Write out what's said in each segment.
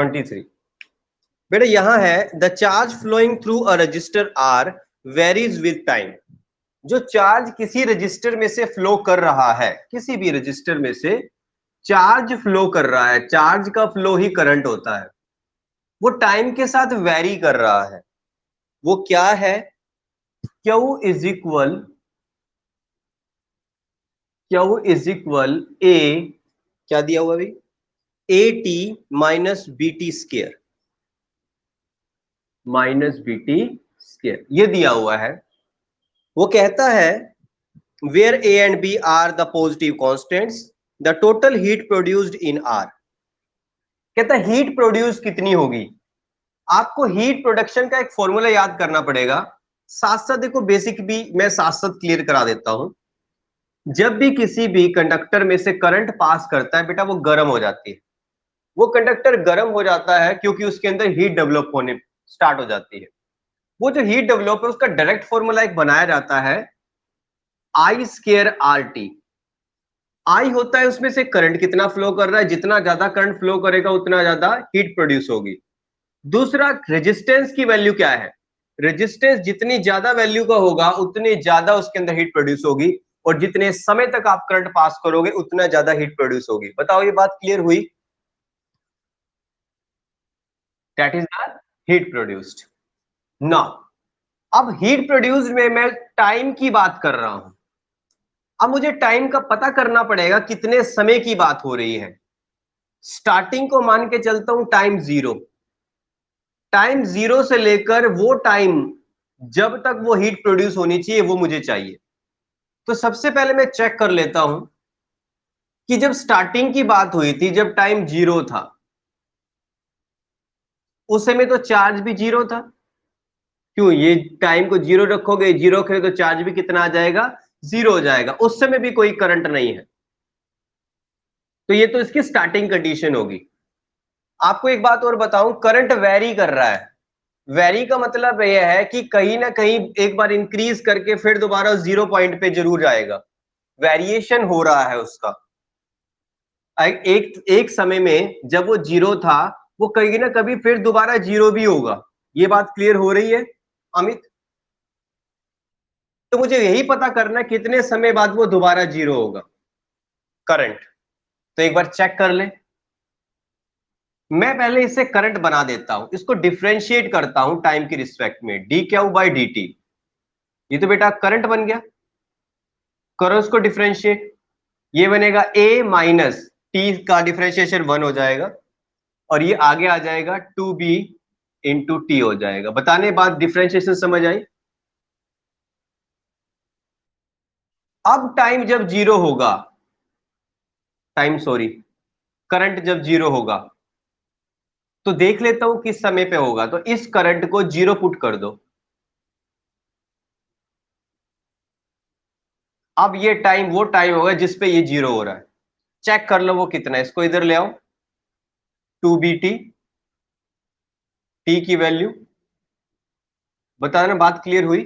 23। बेटा यहां है the charge flowing through a resistor R varies with time. जो चार्ज किसी रजिस्टर में से फ्लो कर रहा है, किसी भी रजिस्टर में से चार्ज फ्लो कर रहा है, चार्ज का फ्लो ही करंट होता है, वो टाइम के साथ वेरी कर रहा है। वो क्या है? Q इज इक्वल ए, क्या दिया हुआ अभी, a t minus b t square, ये दिया हुआ है। वो कहता है where A and B are the positive constants, the total heat produced in R। कहता है हीट प्रोड्यूस कितनी होगी। आपको हीट प्रोडक्शन का एक फॉर्मूला याद करना पड़ेगा। साथ साथ देखो बेसिक भी मैं साथ साथ क्लियर करा देता हूं। जब भी किसी भी कंडक्टर में से करंट पास करता है बेटा, वो गर्म हो जाती है। वो कंडक्टर गर्म हो जाता है क्योंकि उसके अंदर हीट डेवलप होने स्टार्ट हो जाती है। वो जो हीट डेवलप है उसका डायरेक्ट फॉर्मूला एक बनाया जाता है आई स्क्वायर आर टी। आई होता है उसमें से करंट कितना फ्लो कर रहा है, जितना ज्यादा करंट फ्लो करेगा उतना ज्यादा हीट प्रोड्यूस होगी। दूसरा रेजिस्टेंस की वैल्यू क्या है, रेजिस्टेंस जितनी ज्यादा वैल्यू का होगा उतनी ज्यादा उसके अंदर हीट प्रोड्यूस होगी, और जितने समय तक आप करंट पास करोगे उतना ज्यादा हीट प्रोड्यूस होगी। बताओ ये बात क्लियर हुई? That is the heat produced. Now अब हीट प्रोड्यूस में मैं टाइम की बात कर रहा हूं। अब मुझे टाइम का पता करना पड़ेगा कितने समय की बात हो रही है। स्टार्टिंग को मान के चलता हूं टाइम जीरो। टाइम जीरो से लेकर वो टाइम जब तक वो हीट प्रोड्यूस होनी चाहिए वो मुझे चाहिए। तो सबसे पहले मैं चेक कर लेता हूं कि जब स्टार्टिंग की बात हुई थी, जब टाइम जीरो था, उस समय तो चार्ज भी जीरो था। क्यों? ये टाइम को जीरो रखोगे, जीरो रखोगे तो चार्ज भी कितना आ जाएगा, जीरो हो जाएगा। उस समय भी कोई करंट नहीं है, तो ये तो इसकी स्टार्टिंग कंडीशन होगी। आपको एक बात और बताऊं, करंट वेरी कर रहा है। वेरी का मतलब यह है कि कहीं ना कहीं एक बार इंक्रीज करके फिर दोबारा जीरो पॉइंट पे जरूर जाएगा। वेरिएशन हो रहा है उसका। एक एक समय में जब वो जीरो था, वो कहीं ना कभी फिर दोबारा जीरो भी होगा। ये बात क्लियर हो रही है अमित? तो मुझे यही पता करना है कितने समय बाद वो दोबारा जीरो होगा करंट। तो एक बार चेक कर ले। मैं पहले इससे करंट बना देता हूं, इसको डिफरेंशिएट करता हूं टाइम की रिस्पेक्ट में, D Q by D T. ये तो बेटा करंट बन गया। करो इसको डिफरेंशिएट। ये बनेगा ए माइनस टी का डिफरेंशिएशन 1 हो जाएगा, और ये आगे आ जाएगा 2b इंटू टी हो जाएगा। बताने बाद डिफरेंशिएशन समझ आई? अब टाइम जब जीरो होगा, करंट जब जीरो होगा, तो देख लेता हूं किस समय पे होगा। तो इस करंट को जीरो पुट कर दो। अब ये टाइम वो टाइम होगा जिसपे ये जीरो हो रहा है। चेक कर लो वो कितना है, इसको इधर ले आओ। 2bt, टी की वैल्यू बताना। बात क्लियर हुई?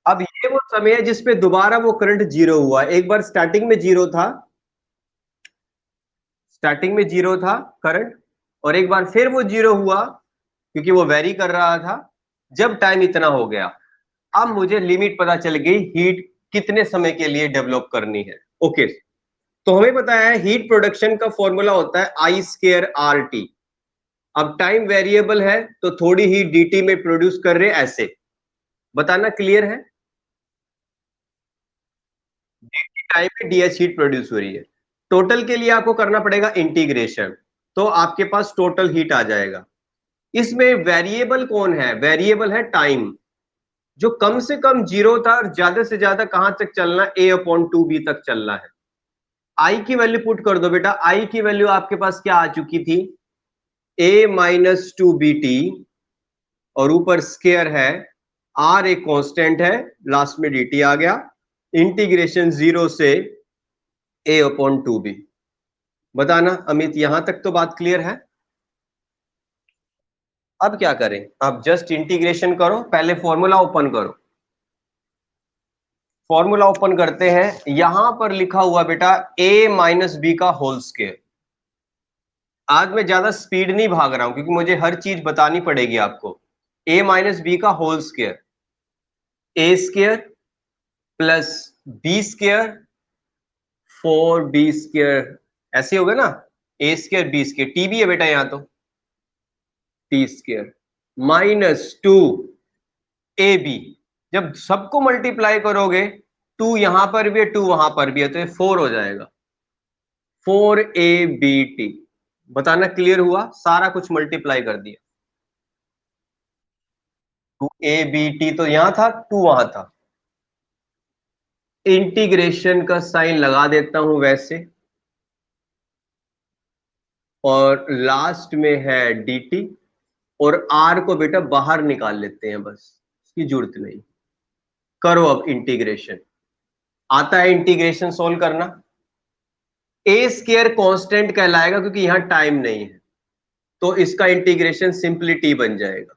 अब ये वो समय है जिसपे दोबारा वो करंट जीरो हुआ। एक बार स्टार्टिंग में जीरो था, करंट, और एक बार फिर वो जीरो हुआ क्योंकि वो वेरी कर रहा था जब टाइम इतना हो गया। अब मुझे लिमिट पता चल गई हीट कितने समय के लिए डेवलप करनी है। ओके, तो हमें पता है हीट प्रोडक्शन का फॉर्मूला होता है आई स्क्वायर आर टी। अब टाइम वेरिएबल है तो थोड़ी ही dt में प्रोड्यूस कर रहे ऐसे। बताना क्लियर है? टाइम में डीएच हीट प्रोड्यूस हो रही है। टोटल के लिए आपको करना पड़ेगा इंटीग्रेशन, तो आपके पास टोटल हीट आ जाएगा। इसमें वेरिएबल कौन है? वेरिएबल है टाइम, जो कम से कम जीरो था और ज्यादा से ज्यादा कहां तक चलना, a अपॉन 2b तक चलना है। आई की वैल्यू पुट कर दो बेटा। आई की वैल्यू आपके पास क्या आ चुकी थी, a माइनस 2bt, और ऊपर स्केयर है, r एक कांस्टेंट है, लास्ट में dt आ गया, इंटीग्रेशन जीरो से a अपॉन 2b। बताना अमित, यहां तक तो बात क्लियर है? अब क्या करें, आप जस्ट इंटीग्रेशन करो। पहले फॉर्मूला ओपन करो। फॉर्मूला ओपन करते हैं। यहां पर लिखा हुआ बेटा a माइनस बी का होल स्क्वायर। आज मैं ज्यादा स्पीड नहीं भाग रहा हूं क्योंकि मुझे हर चीज बतानी पड़ेगी आपको। a माइनस बी का whole square, a square plus b square 4b square, ऐसे होगा ना, ए स्क्वायर बी स्क्वायर, टी भी है बेटा यहां तो, टी स्क्वायर माइनस 2ab। जब सबको मल्टीप्लाई करोगे, 2 यहां पर भी है 2 वहां पर भी है, तो ये 4 हो जाएगा, 4abt। बताना क्लियर हुआ? सारा कुछ मल्टीप्लाई कर दिया। 2abt तो यहां था, 2 वहां था, इंटीग्रेशन का साइन लगा देता हूं वैसे, और लास्ट में है dt, और r को बेटा बाहर निकाल लेते हैं, बस इसकी जरूरत नहीं। करो अब इंटीग्रेशन। आता है इंटीग्रेशन सोल्व करना? ए स्क्वायर कांस्टेंट कहलाएगा क्योंकि यहां टाइम नहीं है, तो इसका इंटीग्रेशन सिंपली टी बन जाएगा,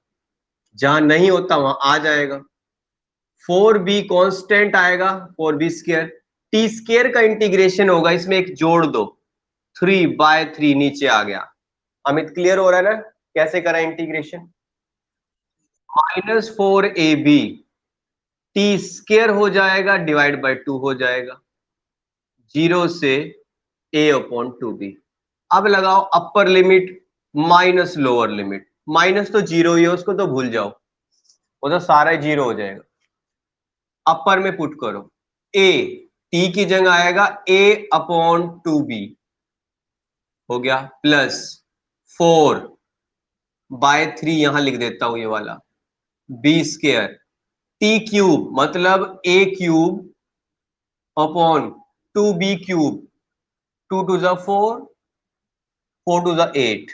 जहां नहीं होता वहां आ जाएगा। 4b कांस्टेंट आएगा, 4b स्क्वायर, टी स्क्वायर का इंटीग्रेशन होगा, इसमें एक जोड़ दो, 3/3 नीचे आ गया। अमित क्लियर हो रहा है ना कैसे करा इंटीग्रेशन? -4ab, टी स्क्वायर हो जाएगा डिवाइड बाय 2 हो जाएगा, 0 से a/2b। अब लगाओ upper limit minus lower limit, minus तो जीरो ही है, उसको तो भूल जाओ, वो तो सारा जीरो हो जाएगा। अपर में पुट करो, a, t की जगह आएगा a/2b हो गया, प्लस 4/3 यहां लिख देता हूं ये वाला, b स्क्वायर, टी क्यूब मतलब a cube upon 2b cube, 2 two ज़ा 4, 4 टू ज़ा 8,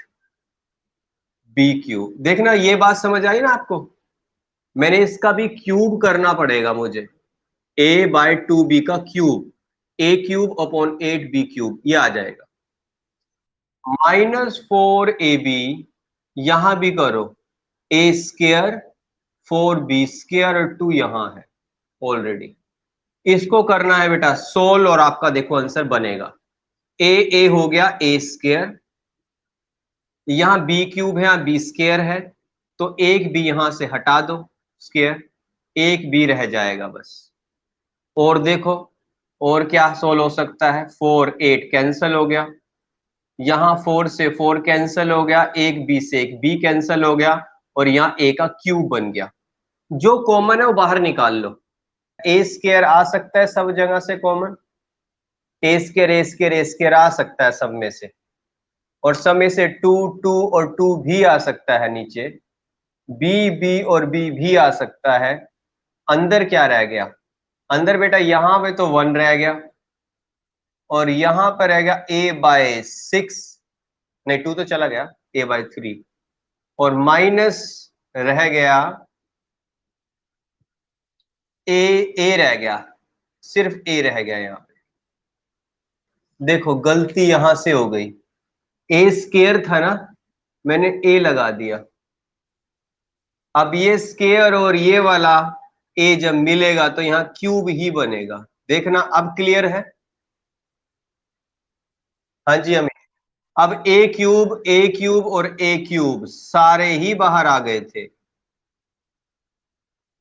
बी क्यूब। देखना ये बात समझ आई ना आपको? मैंने इसका भी क्यूब करना पड़ेगा मुझे, a/2b का cube, a cube upon 8b cube, ये आ जाएगा। -4ab, यहां भी करो, a स्क्वायर 4b स्क्वायर और 2 यहां है ऑलरेडी। इसको करना है बेटा सोल्व, और आपका देखो आंसर बनेगा, a हो गया a स्क्वायर, यहां b क्यूब है, यहां b स्क्वायर है, तो एक b यहां से हटा दो स्क्वायर, एक b रह जाएगा बस। और देखो और क्या सोल्व हो सकता है, 4 8 कैंसिल हो गया, यहां 4 से 4 कैंसिल हो गया, एक b से एक b कैंसिल हो गया, और यहां a का क्यूब बन गया। जो कॉमन है वो बाहर निकाल लो, ए स्क्वायर आ सकता है सब जगह से common, A square a square a square आ सकता है सब में से, और सब में से 2 2 और 2 भी आ सकता है नीचे, बी बी और बी भी आ सकता है। अंदर क्या रह गया? अंदर बेटा यहां पे तो 1 रह गया, और यहां पर रह गया a/6, नहीं 2 तो चला गया, a/3, और माइनस रह गया ए रह गया, सिर्फ a रह गया यहां पे। देखो गलती यहां से हो गई, ए स्क्वायर था ना, मैंने a लगा दिया, अब ये स्क्वायर और ये वाला a जब मिलेगा तो यहाँ क्यूब ही बनेगा। देखना अब क्लियर है? हाँ जी अमित। अब a क्यूब और a क्यूब सारे ही बाहर आ गए थे,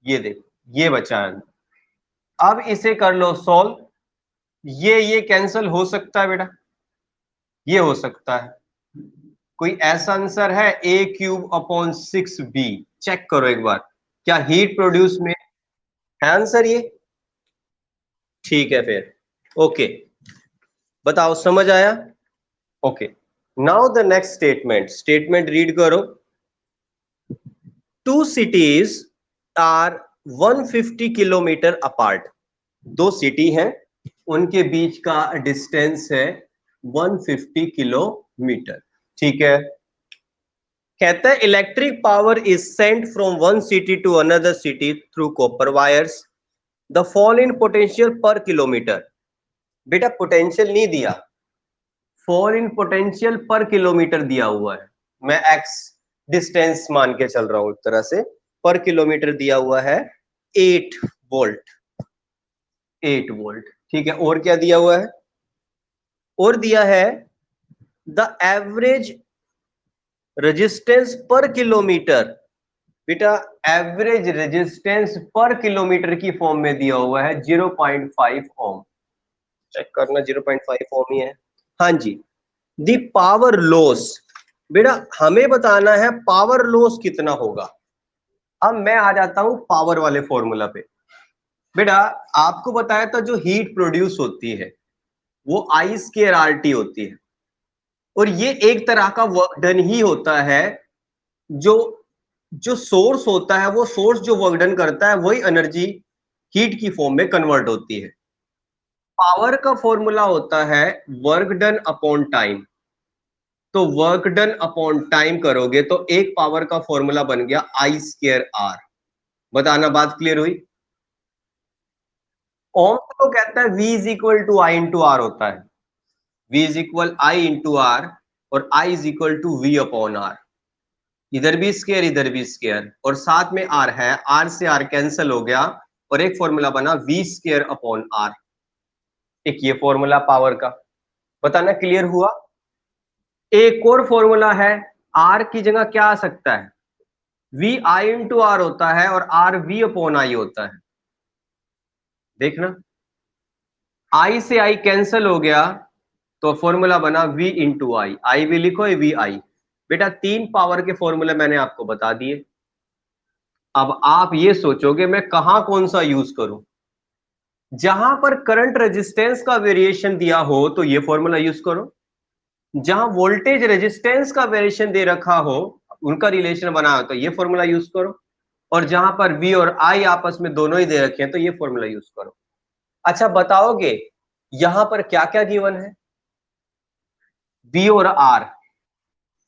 ये देखो ये बचा है। अब इसे कर लो सॉल्व, ये कैंसिल हो सकता है बेटा, ये हो सकता है। कोई ऐसा आंसर है a/6b? चेक करो एक बार, क्या हीट प्रोड्यूस में है आंसर ये? ठीक है फिर, ओके बताओ समझ आया? Okay, now the next statement, statement read करो। Two cities are 150 kilometre apart, दो सिटी हैं, उनके बीच का डिस्टेंस है 150 किलोमीटर, ठीक है। कहता है electric power is sent from one city to another city through copper wires, the fall in potential per kilometre. बेटा पोटेंशियल नहीं दिया, fall in potential per kilometre दिया हुआ है, मैं एक्स डिस्टेंस मान के चल रहा हूं एक तरह से, पर किलोमीटर दिया हुआ है 8 वोल्ट, 8 वोल्ट, ठीक है। और क्या दिया हुआ है? और दिया है द एवरेज रेजिस्टेंस पर किलोमीटर, बेटा एवरेज रेजिस्टेंस पर किलोमीटर की फॉर्म में दिया हुआ है 0.5 ओम। चेक करना 0.5 ओम ही है। हाँ जी। दी पावर लॉस, बेटा हमें बताना है पावर लॉस कितना होगा। अब मैं आ जाता हूं पावर वाले फॉर्मूला पे। बेटा आपको बताया था जो हीट प्रोड्यूस होती है वो आई स्क्वायर आर टी होती है, और ये एक तरह का वर्क डन ही होता है। जो जो सोर्स होता है वो सोर्स जो वर्क डन करता है वही एनर्जी हीट की फॉर्म में कन्वर्ट होती है। पावर का फॉर्मूला होता है वर्क डन अपॉन टाइम। तो वर्क डन अपॉन टाइम करोगे तो एक पावर का फॉर्मूला बन गया आई स्क्वायर आर। बताना बात क्लियर हुई। ओम तो कहता है V is equal to I into R होता है। V is equal I into R, और I is equal to V upon R. इधर भी स्क्वायर इधर भी स्क्वायर, और साथ में आर है, आर से आर कैंसिल हो गया, और एक फॉर्मूला बना V स्क्वायर अपॉन आर। एक ये फॉर्मूला पावर का। बताना क्लियर हुआ। एक और फॉर्मूला है, आर की जगह क्या आ सकता है, V आई इंटू आर होता है, और आर V अपॉन आई होता है। देखना I से I कैंसिल हो गया, तो फॉर्मूला बना V इंटू आई। आई भी लिखो वी आई। बेटा तीन पावर के फॉर्मूले मैंने आपको बता दिए। अब आप ये सोचोगे मैं कहां कौन सा यूज करूं। जहां पर करंट रेजिस्टेंस का वेरिएशन दिया हो तो ये फॉर्मूला यूज करो। जहां वोल्टेज रेजिस्टेंस का वेरिएशन दे रखा हो, उनका रिलेशन बना हो तो ये फॉर्मूला यूज करो। और जहां पर V और I आपस में दोनों ही दे रखे हैं तो ये फॉर्मूला यूज करो। अच्छा बताओगे यहां पर क्या क्या गिवन है, V और R,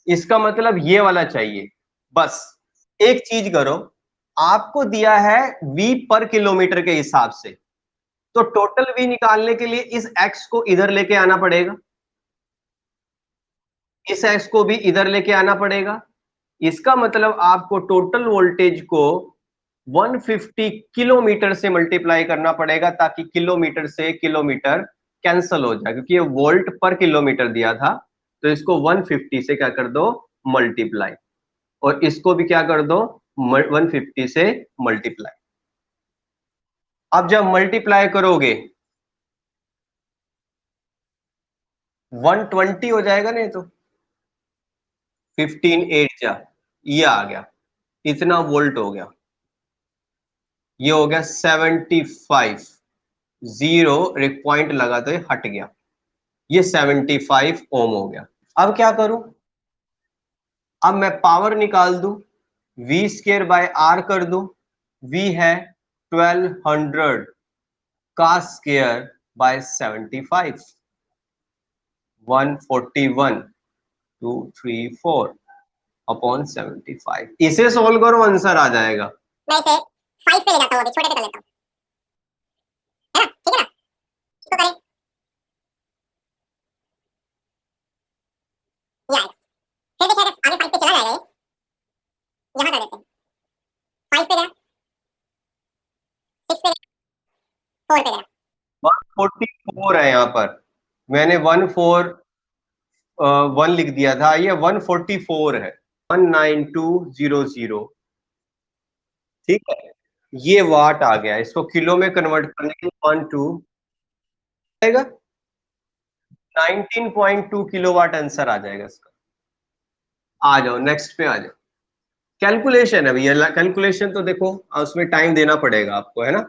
इसका मतलब ये वाला चाहिए। बस एक चीज करो, आपको दिया है V पर किलोमीटर के हिसाब से, तो टोटल V निकालने के लिए इस X को इधर लेके आना पड़ेगा, इस X को भी इधर लेके आना पड़ेगा। इसका मतलब आपको टोटल वोल्टेज को 150 किलोमीटर से मल्टीप्लाई करना पड़ेगा, ताकि किलोमीटर से किलोमीटर कैंसल हो जाए, क्योंकि ये वोल्ट पर किलोमीटर दिया था। तो इसको 150 से क्या कर दो, मल्टीप्लाई, और इसको भी क्या कर दो 150 से मल्टीप्लाई। अब जब मल्टीप्लाई करोगे 120 हो जाएगा, नहीं तो 15 8 जा, ये आ गया, इतना वोल्ट हो गया। ये हो गया 75, जीरो एक पॉइंट लगा तो ये हट गया, ये 75 ओम हो गया। अब क्या करूं, अब मैं पावर निकाल दूं, V स्क्वायर बाय आर कर दूं। V है 1200 का स्क्वायर बाय 75, 141,234 अपॉन 75। इसे सोल्व करो आंसर आ जाएगा। मैं इसे 5 पे ले जाता हूं, अभी छोटे पे कर लेता हूं, है ना, ठीक है ना, इसको करें, ये आएगा। फिर देखिए अगर आगे 5 पे चला जाएगा, ये यहां कर देते हैं, 5 पे गया, 6 पे गया, 4 पे गया, 144 है यहाँ पर, मैंने 141 लिख दिया था, ये 144 है, 19200। ठीक है, ये वाट आ गया, इसको किलो में कन्वर्ट करने के लिए 12 आएगा, 19.2 किलोवाट आंसर आ जाएगा इसका। आ जाओ नेक्स्ट पे आ जाओ। कैलकुलेशन है भैया, कैलकुलेशन तो देखो उसमें टाइम देना पड़ेगा आपको, है ना।